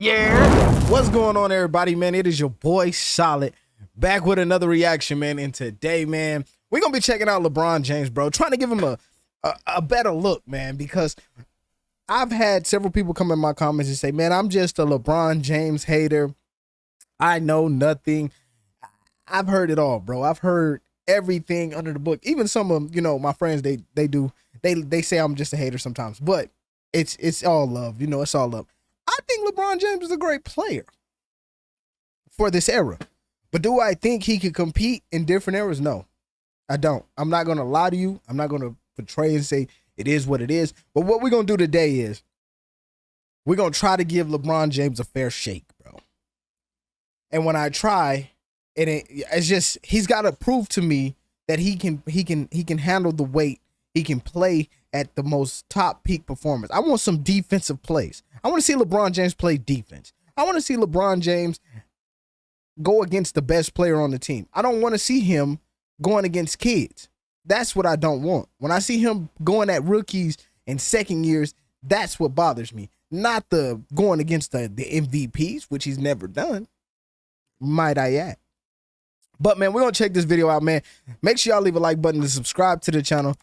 Yeah. What's going on, everybody, man? It is your boy Solid back with another reaction, man. And today, man, we're gonna be checking out LeBron James, bro. Trying to give him a better look, man, because I've had several people come in my comments and say, man, I'm just a LeBron James hater. I know nothing. I've heard it all, bro. I've heard everything under the book. Even some of, my friends, they say I'm just a hater sometimes, but it's all love. It's all love. I think LeBron James is a great player for this era. But do I think he could compete in different eras? No, I don't. I'm not going to lie to you. I'm not going to portray and say it is what it is. But what we're going to do today is we're going to try to give LeBron James a fair shake, bro. And when I try, it's just he's got to prove to me that he can handle the weight. He can play at the most top peak performance. I want some defensive plays. I want to see LeBron James play defense. I want to see LeBron James go against the best player on the team. I don't want to see him going against kids. That's what I don't want. When I see him going at rookies and second years, that's what bothers me. Not the going against the MVPs, which he's never done, might I add. But, man, we're going to check this video out, man. Make sure y'all leave a like button to subscribe to the channel.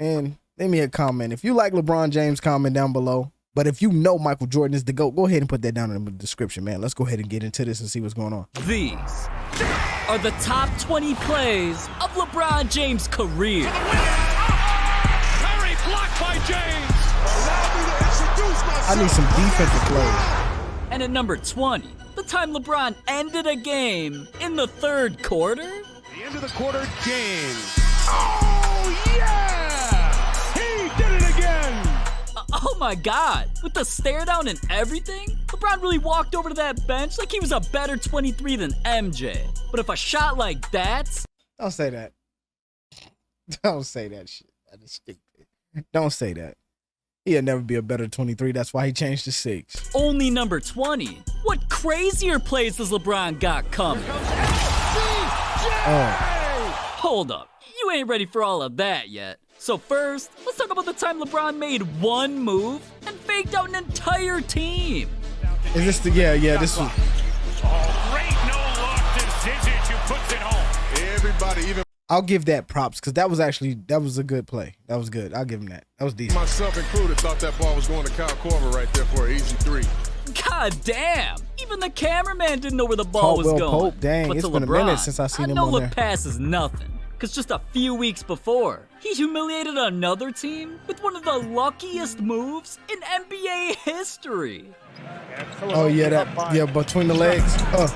And leave me a comment. If you like LeBron James, comment down below. But if you know Michael Jordan is the GOAT, go ahead and put that down in the description, man. Let's go ahead and get into this and see what's going on. These are the top 20 plays of LeBron James' career. Curry blocked by James. Allow me to introduce myself. I need some defensive plays. And at number 20, the time LeBron ended a game in the third quarter. The end of the quarter, James. Oh, yeah! He did it again! Oh my God, with the stare down and everything, LeBron really walked over to that bench like he was a better 23 than MJ. But if a shot like that... Don't say that. Don't say that shit. That is stupid. Don't say that. He'll never be a better 23. That's why he changed to 6. Only number 20. What crazier plays does LeBron got coming? Hold up. You ain't ready for all of that yet. So first, let's talk about the time LeBron made one move and faked out an entire team. Is this the this was Great no-look to Zizic, who puts it home. Everybody, even I'll give that props because that was a good play. That was good. I'll give him that. That was decent. myself included thought that ball was going to Kyle Korver right there for an easy 3. God damn! Even the cameraman didn't know where the ball was going. Pope, dang, But it's to been LeBron, a minute since I've seen him on no-look there. pass is nothing. Because just a few weeks before, he humiliated another team with one of the luckiest moves in NBA history. Oh yeah, between the legs. Behind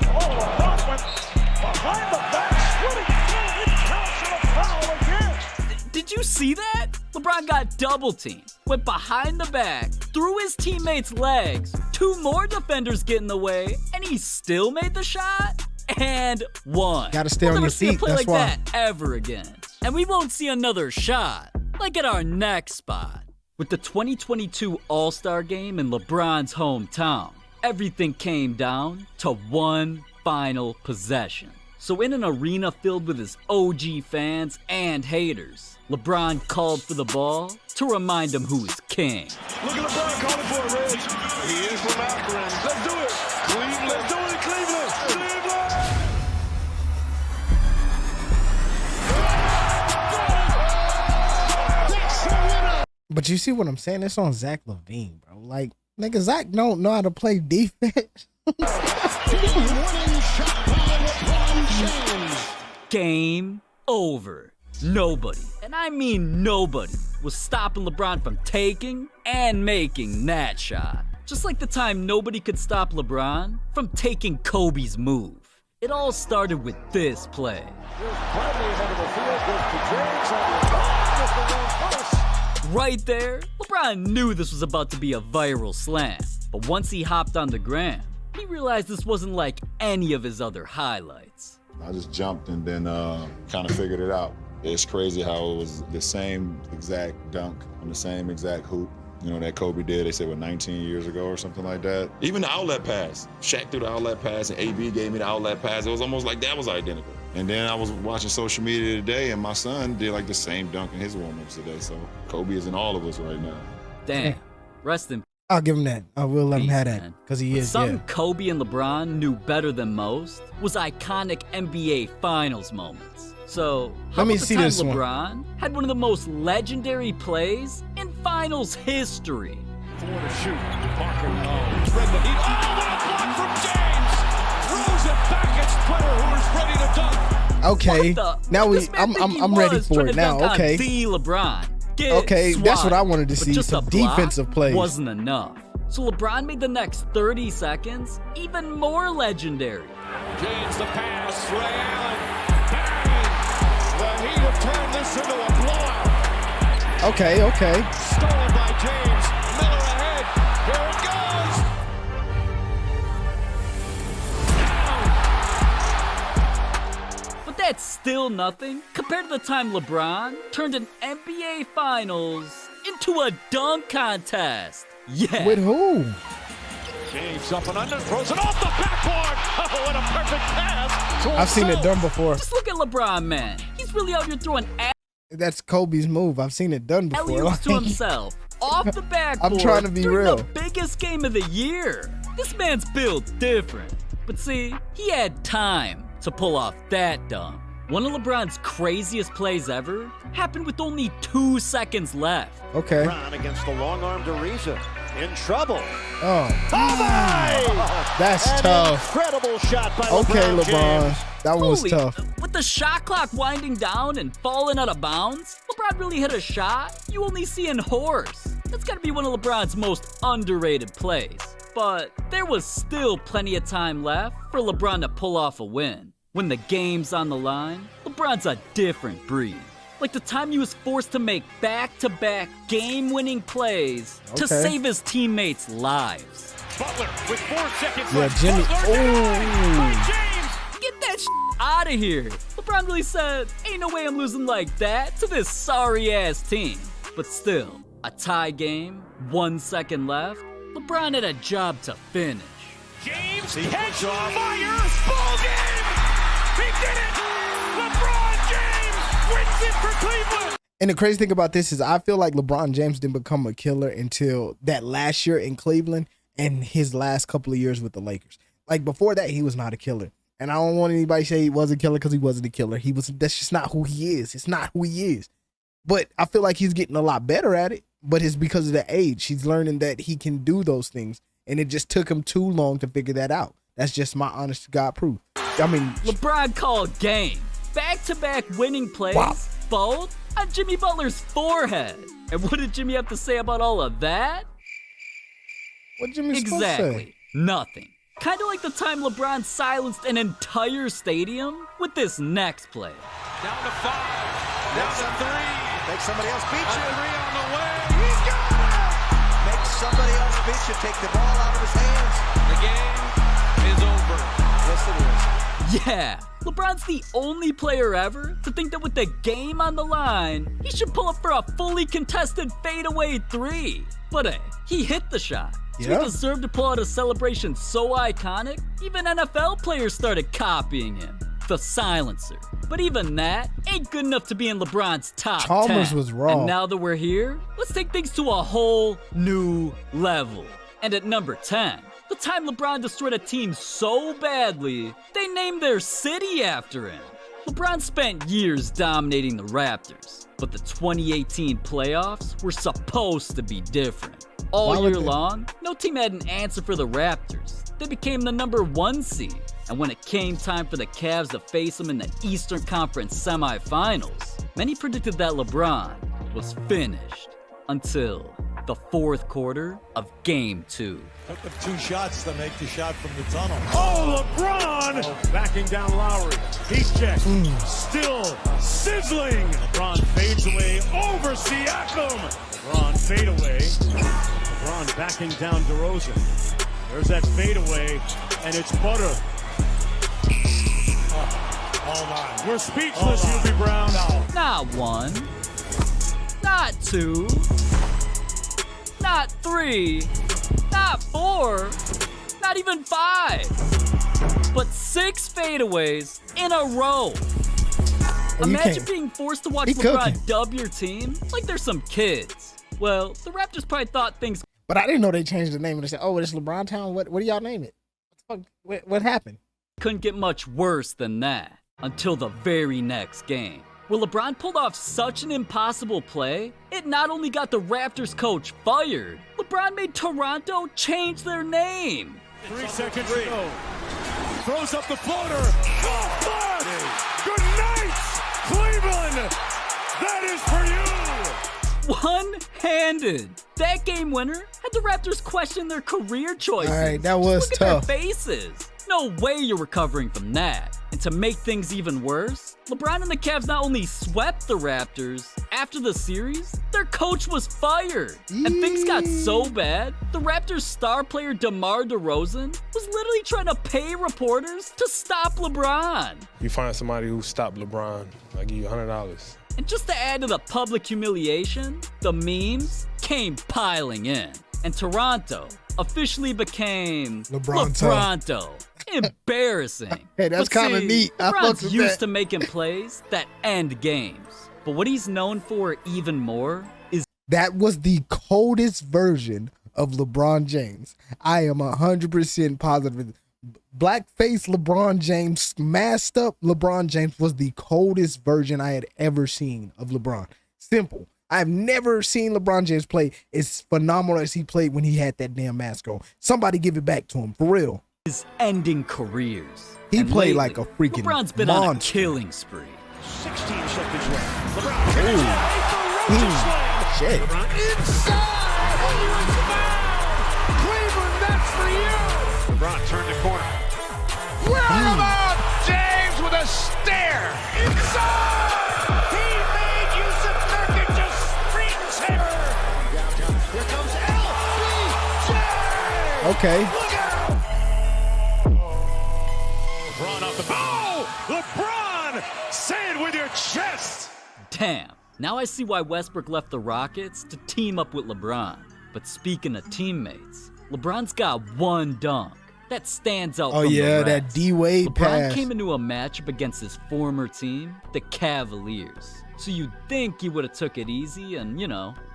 the back, it counts for a foul again. Did you see that? LeBron got double teamed, went behind the back, through his teammates' legs, 2 more defenders get in the way, and he still made the shot? And won. Gotta stay We'll on never your see a feet, play that's like why. that ever again. And we won't see another shot, like at our next spot. With the 2022 All-Star Game in LeBron's hometown, everything came down to one final possession. So in an arena filled with his OG fans and haters, LeBron called for the ball to remind him who is king. Look at LeBron calling for it, Reg. He is from Akron. Let's do it. Cleveland. Let's do it, Cleveland. Cleveland. But you see what I'm saying? It's on Zach LaVine, bro. Like, nigga, Zach don't know how to play defense. Game over. Nobody, and I mean nobody, was stopping LeBron from taking and making that shot. Just like the time nobody could stop LeBron from taking Kobe's move. It all started with this play. Right there, LeBron knew this was about to be a viral slam. But once he hopped on the gram, he realized this wasn't like any of his other highlights. I just jumped and then kind of figured it out. It's crazy how it was the same exact dunk on the same exact hoop, that Kobe did, they said, 19 years ago or something like that. Even the outlet pass. Shaq threw the outlet pass and AB gave me the outlet pass. It was almost like that was identical. And then I was watching social media today and my son did like the same dunk in his warm-ups today. So Kobe is in all of us right now. Damn. Rest in I'll give him that. I will let him have that Man. because he is. Something Yeah. Kobe and LeBron knew better than most was iconic NBA Finals moments. So, how Let me about the see time this one. LeBron had one of the most legendary plays in Finals history? 4 to shoot. Parker spread the heat. Oh, what a block from James! Throws it back. It's Twitter who is ready to dunk. Okay. What the- Now this man think I'm he ready was for trying it to now. dunk on Okay. The LeBron. Get Okay, that's what I wanted to swatted. see, But just some a block defensive plays. wasn't enough. So LeBron made the next 30 seconds even more legendary. James the pass. Ray Allen. Bang! The Heat have turned this into a blowout. Okay. Stolen by James. Miller ahead. Here it goes. But that's still nothing compared to the time LeBron turned an NBA Finals into a dunk contest. Yeah. With who? James up and under. Throws it off the backboard. Oh, what a perfect pass. to I've seen it himself. done before. Just look at LeBron, man. He's really out here throwing That's Kobe's move. I've seen it done before. alley-oops to himself off the backboard. I'm trying to be during real. the biggest game of the year. This man's built different. But see, he had time to pull off that dunk. One of LeBron's craziest plays ever happened with only 2 seconds left. Okay. LeBron against the long arm to Ariza. In trouble. Oh, Oh my! that's An tough. incredible shot by Okay, LeBron. LeBron. James. That one was Holy- tough. With the shot clock winding down and falling out of bounds, LeBron really hit a shot you only see in horse. That's gotta be one of LeBron's most underrated plays. But there was still plenty of time left for LeBron to pull off a win. When the game's on the line, LeBron's a different breed. Like the time he was forced to make back-to-back game-winning plays to Okay. save his teammates' lives. Butler with 4 seconds Yeah, left. Jimmy. Butler denied by Oh. James. Get that out of here. LeBron really said, ain't no way I'm losing like that to this sorry-ass team. But still, a tie game, 1 second left. LeBron had a job to finish. James See, catch push off. fire. Ball game. He did it. LeBron James wins it for Cleveland. And the crazy thing about this is I feel like LeBron James didn't become a killer until that last year in Cleveland and his last couple of years with the Lakers. Like before that, he was not a killer. And I don't want anybody to say he was a killer because he wasn't a killer. That's just not who he is. It's not who he is. But I feel like he's getting a lot better at it. But it's because of the age. He's learning that he can do those things. And it just took him too long to figure that out. That's just my honest to God proof. I mean, LeBron called game. Back-to-back winning plays, Wow. both on Jimmy Butler's forehead. And what did Jimmy have to say about all of that? what Jimmy's supposed to Exactly. say? Nothing. Kind of like the time LeBron silenced an entire stadium with this next play. Down to 5. Down to 3. Make somebody else beat A you. 3 on the way. He's got it. Make somebody else beat you. Take the ball out of his hands. The game is over. Yes, it is. Yeah, LeBron's the only player ever to think that with the game on the line, he should pull up for a fully contested fadeaway 3. But hey, he hit the shot. So Yeah. he deserved to pull out a celebration so iconic, even NFL players started copying him. The silencer. But even that ain't good enough to be in LeBron's top Chalmers 10. was raw. And now that we're here, let's take things to a whole new level. And at number 10, the time LeBron destroyed a team so badly, they named their city after him. LeBron spent years dominating the Raptors, but the 2018 playoffs were supposed to be different. All Why would year they? long, no team had an answer for the Raptors. They became the number 1 seed, and when it came time for the Cavs to face them in the Eastern Conference semifinals, many predicted that LeBron was finished until the 4th quarter of Game 2. Took him 2 shots to make the shot from the tunnel. Oh, LeBron backing down Lowry. Heat check. Still sizzling. LeBron fades away over Siakam. LeBron fade away. LeBron backing down DeRozan. There's that fadeaway, and it's butter. Hold on. We're speechless, Hubie Brown. Not 1, not 2, not 3, not 4, not even 5, but 6 fadeaways in a row. Well, you Imagine can't- being forced to watch he LeBron cooking. dub your team like they're some kids. Well, the Raptors probably thought things But I didn't know they changed the name and they said, "Oh, it's LeBron Town. What do y'all name it? What the fuck? What happened?" Couldn't get much worse than that until the very next game, where LeBron pulled off such an impossible play, it not only got the Raptors coach fired, LeBron made Toronto change their name. 3 seconds to go. Throws up the floater. Oh, block! Good night, Cleveland! That is for you! One-handed. That game winner had the Raptors question their career choices. All right, that was Just look tough. at their faces. No way you're recovering from that. And to make things even worse, LeBron and the Cavs not only swept the Raptors, after the series, their coach was fired. And things got so bad, the Raptors star player DeMar DeRozan was literally trying to pay reporters to stop LeBron. You find somebody who stopped LeBron, I give you $100. And just to add to the public humiliation, the memes came piling in. And Toronto officially became LeBronto. Embarrassing. Hey, that's But kinda see, neat. I fucks LeBron's with used that. to making plays that end games. But what he's known for even more is That was the coldest version of LeBron James. I am 100% positive. Blackface LeBron James, masked up LeBron James was the coldest version I had ever seen of LeBron. Simple. I've never seen LeBron James play as phenomenal as he played when he had that damn mask on. Somebody give it back to him, for real. ending careers. He And played lately, like a freaking LeBron's been on a monster. killing spree. 16 seconds left. LeBron finishes Ooh. the Roach slam. Shit. LeBron inside. Oh, it's foul. Cleveland, that's for you. LeBron turned the corner. Right about James with a stare. Inside. He made use of Nurkic, strings him. Downtown. Here comes LBJ. Okay. Look out. LeBron off the ball. LeBron, say it with your chest. Damn. Now I see why Westbrook left the Rockets to team up with LeBron. But speaking of teammates, LeBron's got one dunk that stands out Oh from yeah, the that rest. D-Wade LeBron pass. came into a matchup against his former team, the Cavaliers. So you'd think he would have took it easy and,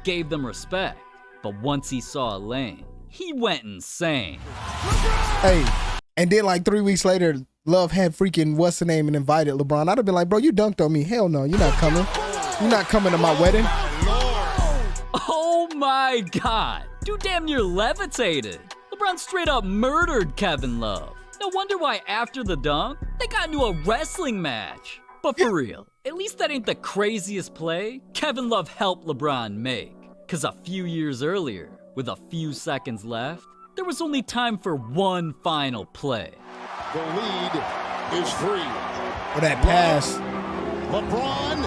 gave them respect. But once he saw a lane, he went insane. Hey, and then like 3 weeks later, Love had freaking what's the name and invited LeBron. I'd have been like, bro, you dunked on me. Hell no, you're not coming. You're not coming to my wedding. Oh my God. Dude damn near levitated. LeBron straight up murdered Kevin Love. No wonder why after the dunk, they got into a wrestling match. But for real, at least that ain't the craziest play Kevin Love helped LeBron make. Cause a few years earlier, with a few seconds left, there was only time for one final play. The lead is free. For that pass. LeBron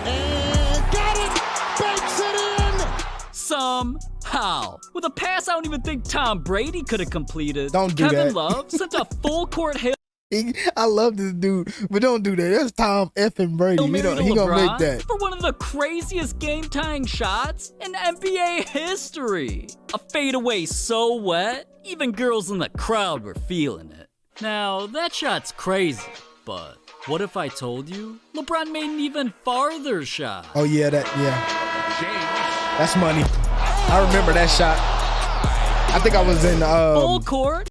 and got it. Banks it in. Somehow, with a pass I don't even think Tom Brady could have completed, Don't do Kevin that. Love sent a full court hail I love this dude, but don't do that. That's Tom effing Brady. He Mary to gonna make LeBron that. for one of the craziest game-tying shots in NBA history. A fadeaway so wet, even girls in the crowd were feeling it. Now, that shot's crazy, but what if I told you LeBron made an even farther shot? Oh yeah, that's money. I remember that shot. I think I was in Full court?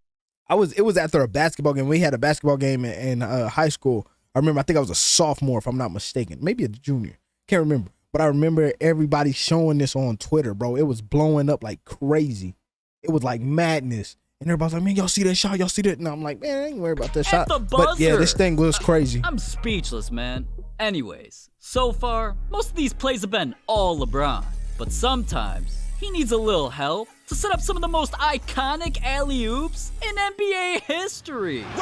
it was after a basketball game. We had a basketball game in high school. I think I was a sophomore, if I'm not mistaken. Maybe a junior. Can't remember. But I remember everybody showing this on Twitter, bro. It was blowing up like crazy. It was like madness. And everybody's like, man, y'all see that shot? Y'all see that? And I'm like, man, I ain't worried about that shot. the But yeah, buzzer. this thing was crazy. I'm speechless, man. Anyways, so far, most of these plays have been all LeBron. But sometimes, he needs a little help to set up some of the most iconic alley-oops in NBA history. Yo, Wade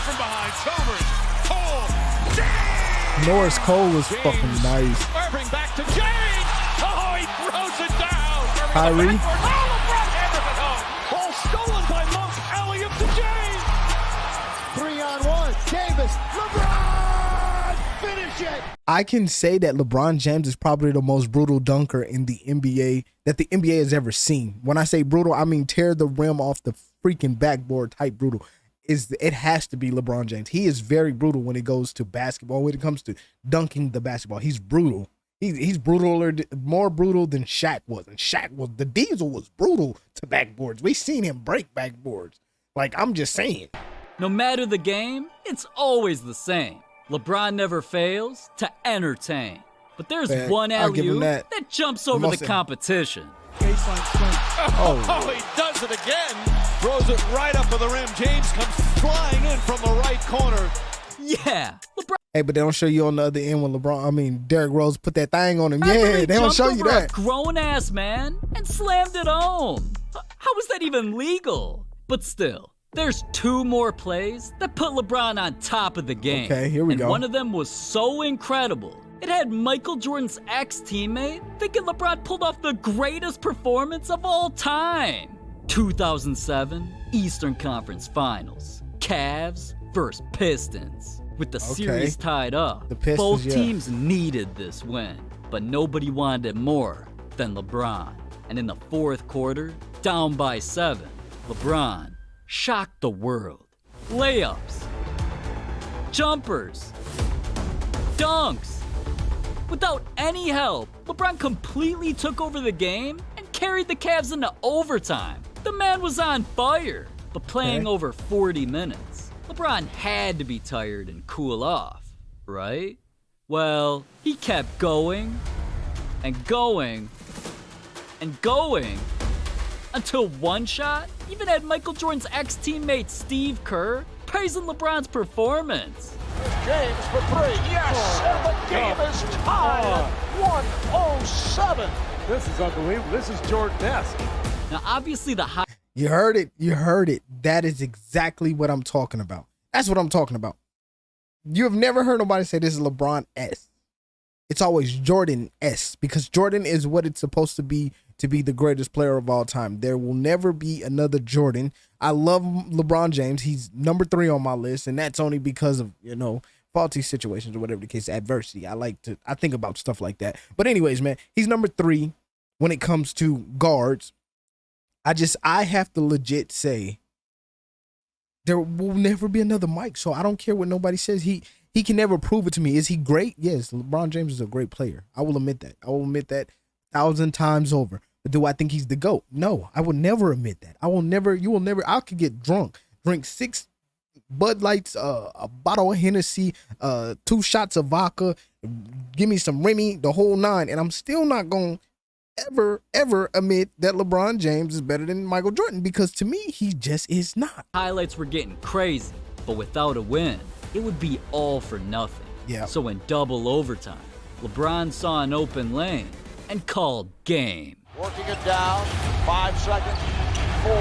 from behind. Chalmers. Cole. James. Norris Cole was fucking nice. Irving back to James. Oh, he throws it down. Kyrie. Oh, LeBron hammers it home. Ball stolen by Monk. Alley-oop to James. 3-on-1. Davis. LeBron. Finish it. I can say that LeBron James is probably the most brutal dunker in the NBA that the NBA has ever seen. When I say brutal, I mean tear the rim off the freaking backboard type brutal. It has to be LeBron James. He is very brutal when it goes to basketball. When it comes to dunking the basketball, he's brutal. He's more brutal than Shaq was. And the Diesel was brutal to backboards. We seen him break backboards. Like, I'm just saying. No matter the game, it's always the same. LeBron never fails to entertain. But there's one alley-oop that jumps over the competition. Oh, he does it again. Throws it right up to the rim. James comes flying in from the right corner. Yeah, LeBron. Hey, but they don't show you on the other end when Derrick Rose put that thing on him. Really Yeah, they don't show you that. A grown-ass man and slammed it home. How is that even legal? But still, there's 2 more plays that put LeBron on top of the game. Okay, here we go. And one of them was so incredible. It had Michael Jordan's ex-teammate thinking LeBron pulled off the greatest performance of all time. 2007 Eastern Conference Finals. Cavs versus Pistons. With the series tied up, both teams needed this win, but nobody wanted it more than LeBron. And in the 4th quarter, down by 7, LeBron shocked the world. Layups, jumpers, dunks. Without any help, LeBron completely took over the game and carried the Cavs into overtime. The man was on fire, but playing over 40 minutes, LeBron had to be tired and cool off, right? Well, he kept going and going and going until one shot even had Michael Jordan's ex-teammate Steve Kerr praising LeBron's performance. James for 3. Yes, and the game is tied at 107. This is unbelievable. This is Jordan-esque. Now, obviously, You heard it. That is exactly what I'm talking about. That's what I'm talking about. You have never heard nobody say this is LeBron-esque. It's always Jordan-esque because Jordan is what it's supposed to be the greatest player of all time. There will never be another Jordan. I love LeBron James. He's number 3 on my list, and that's only because of, faulty situations or whatever the case, adversity. I think about stuff like that. But anyways, man, he's number 3 when it comes to guards. I have to legit say there will never be another Mike. So I don't care what nobody says. He can never prove it to me. Is he great? Yes, LeBron James is a great player. I will admit that. 1,000 times over. But do I think he's the GOAT? No, I will never admit that. You will never, I could get drunk, drink 6 Bud Lights, a bottle of Hennessy, 2 shots of vodka, give me some Remy, the whole 9, and I'm still not going to ever admit that LeBron James is better than Michael Jordan because to me, he just is not. Highlights were getting crazy, but without a win, it would be all for nothing. Yeah. So in double overtime, LeBron saw an open lane and called game. Working it down. 5 seconds. 4,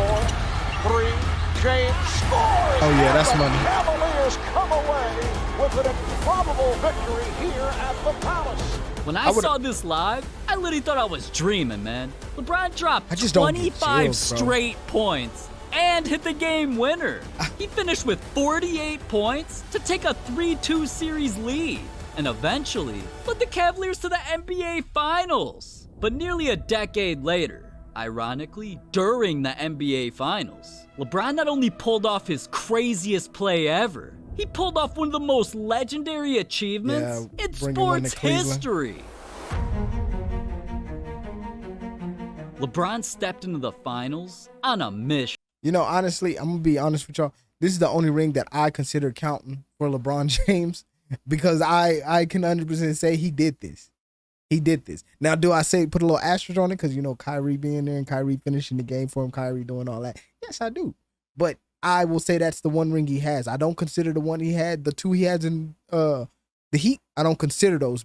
3. James scores. Oh yeah, that's money. The Cavaliers come away with an improbable victory here at the Palace. When I saw this live, I literally thought I was dreaming, man. LeBron dropped 25 straight points and hit the game winner. He finished with 48 points to take a 3-2 series lead and eventually led the Cavaliers to the NBA Finals. But nearly a decade later, ironically, during the NBA Finals, LeBron not only pulled off his craziest play ever, he pulled off one of the most legendary achievements in sports history. LeBron stepped into the finals on a mission. Honestly, I'm going to be honest with y'all. This is the only ring that I consider counting for LeBron James because I can 100% say he did this. He did this. Now, do I say put a little asterisk on it because, Kyrie being there and Kyrie finishing the game for him, Kyrie doing all that? Yes, I do. But I will say that's the one ring he has. I don't consider the one he had, the 2 he has in the Heat. I don't consider those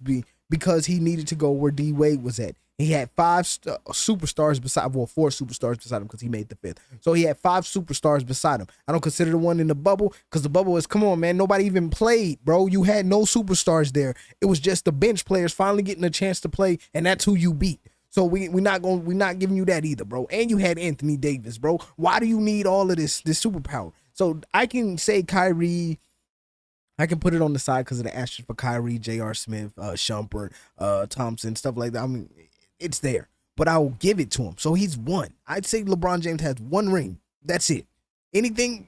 because he needed to go where D Wade was at. He had 5 superstars beside, 4 superstars beside him because he made the 5th. So he had 5 superstars beside him. I don't consider the one in the bubble because the bubble is, come on, man, nobody even played, bro. You had no superstars there. It was just the bench players finally getting a chance to play, and that's who you beat. So we're not giving you that either, bro. And you had Anthony Davis, bro. Why do you need all of this superpower? So I can say Kyrie. I can put it on the side because of the asterisk for Kyrie, J.R. Smith, Shumpert, Thompson, stuff like that. I mean, it's there, but I will give it to him. So he's 1. I'd say LeBron James has 1 ring. That's it. Anything,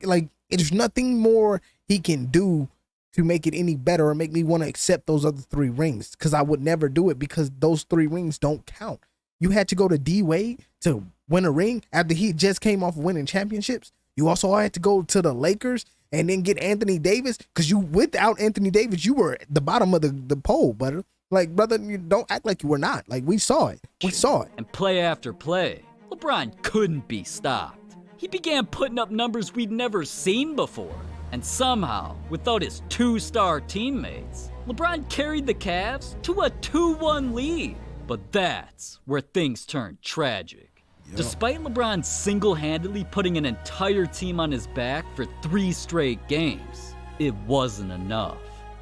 there's nothing more he can do to make it any better or make me want to accept those other 3 rings, because I would never do it because those 3 rings don't count. You had to go to D-Wade to win a ring after he just came off winning championships. You also had to go to the Lakers and then get Anthony Davis, because without Anthony Davis, you were at the bottom of the pole, brother. Like, brother, you don't act like you were not. Like, we saw it. We saw it. And play after play, LeBron couldn't be stopped. He began putting up numbers we'd never seen before. And somehow, without his 2-star teammates, LeBron carried the Cavs to a 2-1 lead. But that's where things turned tragic. Despite LeBron single-handedly putting an entire team on his back for 3 straight games, it wasn't enough.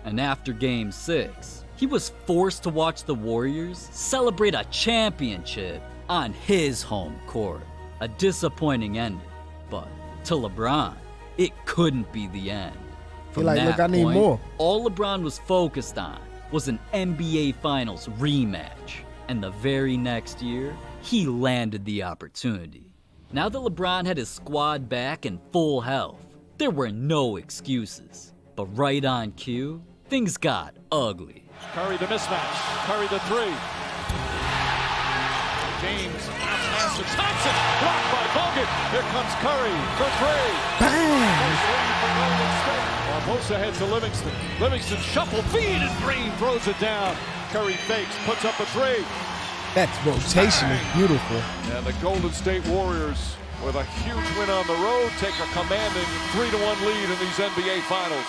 And after Game 6, he was forced to watch the Warriors celebrate a championship on his home court. A disappointing ending, but to LeBron, it couldn't be the end. From like, that look, I need point, more. all LeBron was focused on was an NBA Finals rematch. And the very next year, he landed the opportunity. Now that LeBron had his squad back in full health, there were no excuses. But right on cue, things got ugly. Curry the mismatch. Curry the 3. James pass to Thompson. Blocked by Bogut. Here comes Curry for 3. Bang! Barbosa heads to Livingston. Livingston shuffle feed and Green throws it down. Curry fakes, puts up a 3. That's rotation is beautiful. And the Golden State Warriors, with a huge win on the road, take a commanding 3-1 lead in these NBA Finals.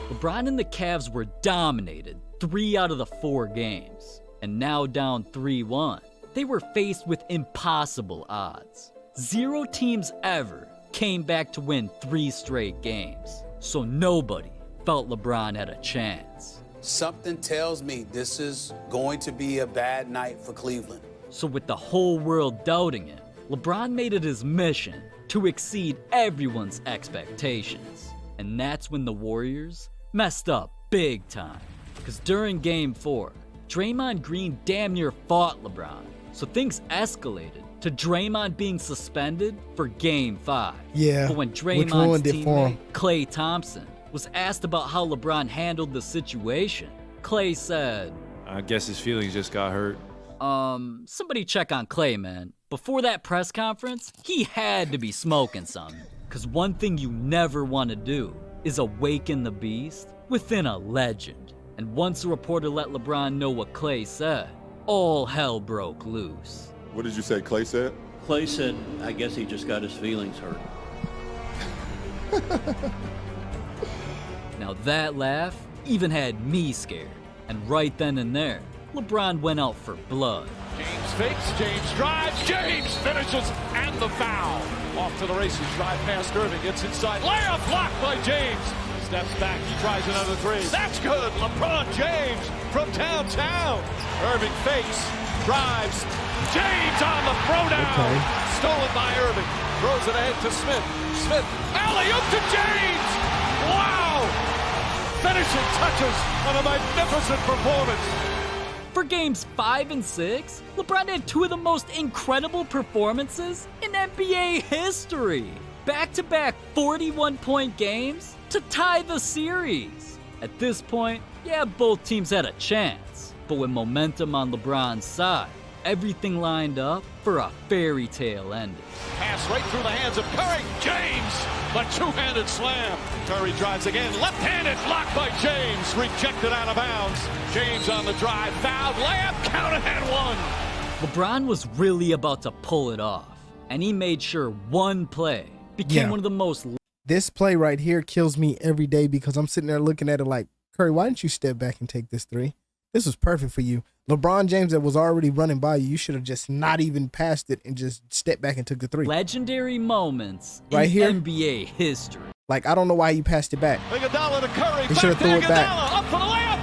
LeBron and the Cavs were dominated 3 out of the 4 games. And now down 3-1, they were faced with impossible odds. 0 teams ever came back to win 3 straight games. So nobody felt LeBron had a chance. Something tells me this is going to be a bad night for Cleveland. So with the whole world doubting him, LeBron made it his mission to exceed everyone's expectations. And that's when the Warriors messed up big time. Because during Game 4, Draymond Green damn near fought LeBron. So things escalated to Draymond being suspended for Game 5. Yeah, but when which Draymond's ruined it for teammate, him. Klay Thompson, was asked about how LeBron handled the situation, Klay said, I guess his feelings just got hurt. Somebody check on Klay, man. Before that press conference, he had to be smoking something. Because one thing you never want to do is awaken the beast within a legend. And once a reporter let LeBron know what Klay said, all hell broke loose. What did you say Klay said? Klay said, I guess he just got his feelings hurt. Now that laugh even had me scared. And right then and there, LeBron went out for blood. James fakes, James drives, James finishes, and the foul. Off to the races, drive past Irving, gets inside, layup blocked by James. Steps back, he tries another 3. That's good, LeBron James from downtown. Irving fakes, drives, James on the throwdown. Okay. Stolen by Irving, throws it ahead to Smith. Smith, alley-oop to James. Wow! Finishing touches on a magnificent performance. For games 5 and 6, LeBron had 2 of the most incredible performances in NBA history. Back-to-back 41-point games to tie the series. At this point, yeah, both teams had a chance. But with momentum on LeBron's side, everything lined up for a fairy tale ending. Pass right through the hands of Curry. James, the two-handed slam. Curry drives again, left-handed, blocked by James. Rejected out of bounds. James on the drive, fouled, layup, counted and one. LeBron was really about to pull it off, and he made sure one play became one of the most... This play right here kills me every day because I'm sitting there looking at it like, Curry, why didn't you step back and take this 3? This was perfect for you. LeBron James that was already running by you, you should have just not even passed it and just stepped back and took the 3. Legendary moments right in here? NBA history. Like, I don't know why you passed it back. Iguodala to Curry. He should have threw it back. Up for the layup.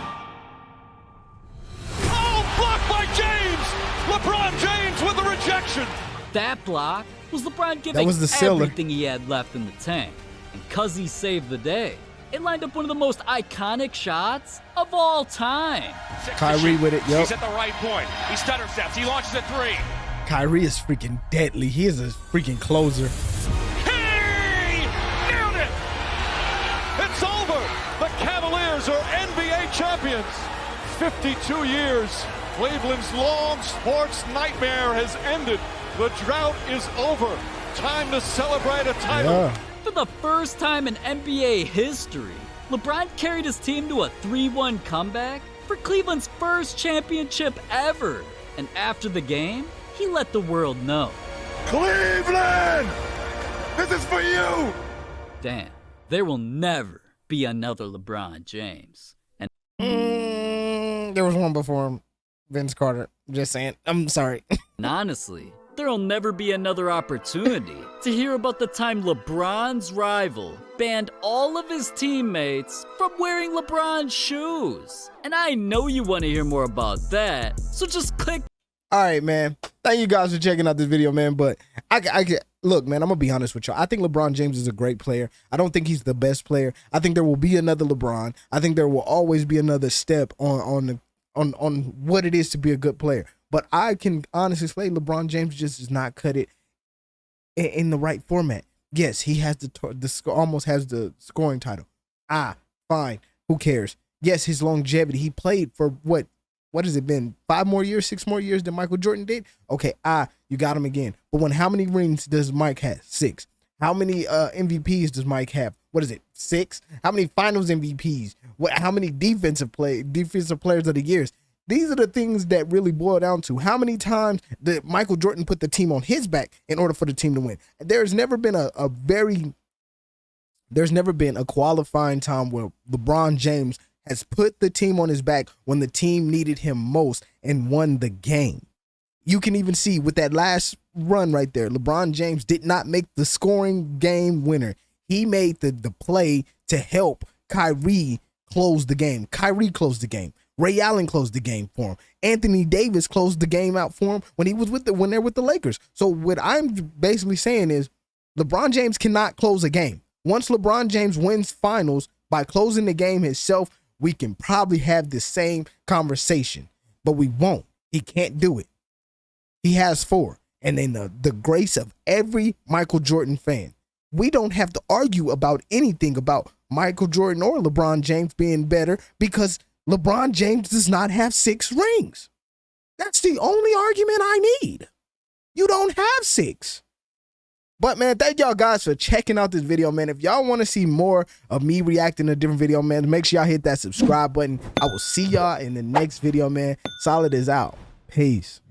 Oh, blocked by James. LeBron James with the rejection. That block was LeBron giving everything he had left in the tank. And because he saved the day, it lined up one of the most iconic shots of all time. Kyrie with it, yup. He's at the right point. He stutter steps. He launches a 3. Kyrie is freaking deadly. He is a freaking closer. He nailed it. It's over. The Cavaliers Raptors are NBA champions. 52 years. Cleveland's long sports nightmare has ended. The drought is over. Time to celebrate a title. Yeah. For the first time in NBA history, LeBron carried his team to a 3-1 comeback for Cleveland's first championship ever. And after the game, he let the world know. Cleveland! This is for you! Damn, there will never be another LeBron James. And There was one before him, Vince Carter. Just saying. I'm sorry. And honestly, there'll never be another opportunity to hear about the time LeBron's rival banned all of his teammates from wearing LeBron's shoes. And I know you want to hear more about that, so just click. All right, man. Thank you guys for checking out this video, man. But look, man, I'm going to be honest with y'all. I think LeBron James is a great player. I don't think he's the best player. I think there will be another LeBron. I think there will always be another step on what it is to be a good player. But I can honestly say LeBron James just does not cut it in the right format. Yes, he has almost has the scoring title. Fine. Who cares? Yes, his longevity. He played for what has it been? 5 more years, 6 more years than Michael Jordan did? Okay, you got him again. But how many rings does Mike have? 6. How many MVPs does Mike have? What is it? 6? How many finals MVPs? How many defensive players of the years? These are the things that really boil down to how many times did Michael Jordan put the team on his back in order for the team to win. There's never been a qualifying time where LeBron James has put the team on his back when the team needed him most and won the game. You can even see with that last run right there, LeBron James did not make the scoring game winner. He made the play to help Kyrie close the game. Kyrie closed the game. Ray Allen closed the game for him. Anthony Davis closed the game out for him when they're with the Lakers. So what I'm basically saying is LeBron James cannot close a game. Once LeBron James wins finals by closing the game himself, we can probably have the same conversation, but we won't. He can't do it. He has 4. And then the grace of every Michael Jordan fan, we don't have to argue about anything about Michael Jordan or LeBron James being better because LeBron James does not have 6 rings. That's the only argument I need. You don't have 6. But, man, thank y'all guys for checking out this video, man. If y'all want to see more of me reacting to a different video, man, make sure y'all hit that subscribe button. I will see y'all in the next video, man. Solid is out. Peace.